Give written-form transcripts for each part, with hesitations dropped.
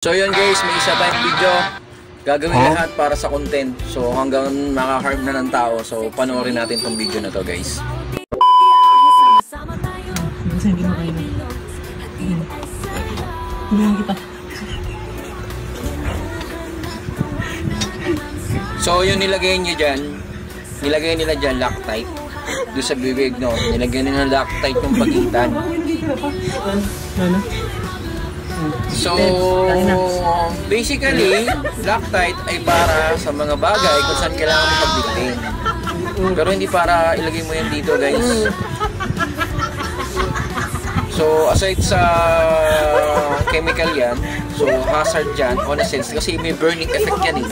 So yun guys, may isa tayong video. Gagawin lahat para sa content. So hanggang maka-harm na ng tao. So panoorin natin tong video na to guys. Hindi mo kayo na. Hindi kita. So yun nilagay niya dyan. Nilagay nila dyan Loctite. Doon sa bibig no. Nilagay nila Loctite yung pagitan. So, basically, Loctite ay para sa mga bagay kung saan kailangan mo pagbigtin. Pero hindi para ilagay mo yan dito, guys. So, aside sa chemical yan, so hazard yan, on a sense, kasi may burning effect yan eh.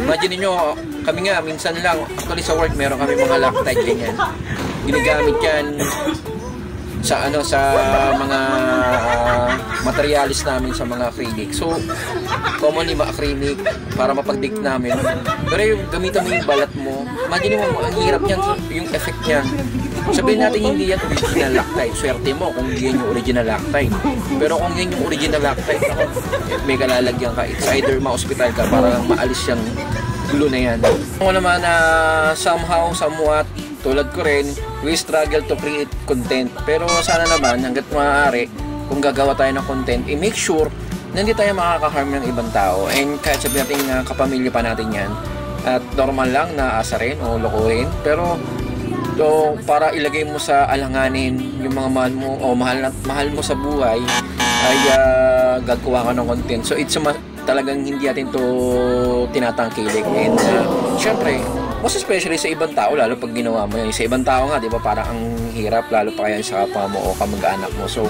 Imagine nyo, kami nga, minsan lang, actually sa work, meron kami mga Loctite ganyan. Ginagamit yan sa mga materialis namin sa mga acrylic. So, commonly acrylic para mapagdik namin. Pero yung gamitan mo yung balat mo, imagine mo, ang hirap niyan, yung effect niyan. Sabihin natin hindi yan original Loctite. Swerte mo kung hindi yan yung original Loctite. Pero kung yan yung original Loctite, may kalalagyan ka. It's either ma-hospital ka para maalis yung glue na yan. Kung naman na somehow, somewhat, tulad ko rin, we struggle to create content. Pero sana naman, hanggat maaari, kung gagawa tayo ng content, i-make sure na hindi tayo makaka-harm ng ibang tao. And kahit sabihin natin kapamilya pa natin yan, at normal lang na asarin o lokohin. Pero so, para ilagay mo sa alanganin yung mga mahal mo o mahal mo sa buhay, ay gagawa ka ng content. So it's talagang hindi natin to tinatangkilik. And syempre, most especially sa ibang tao, lalo pag ginawa mo yan. Sa ibang tao nga, di ba, parang ang hirap, lalo pa kaya sa kapwa mo o kamag-anak mo. So,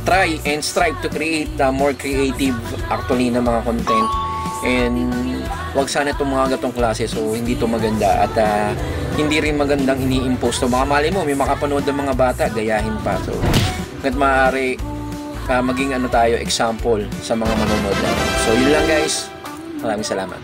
try and strive to create more creative actually na mga content. And wag sana itong mga gatong klase. So, hindi to maganda. At hindi rin magandang ini-impose. So, baka mali mo, may makapanood ng mga bata, gayahin pa. So, kahit maaari, maging tayo, example sa mga manonood natin. So, yun lang guys. Maraming salamat.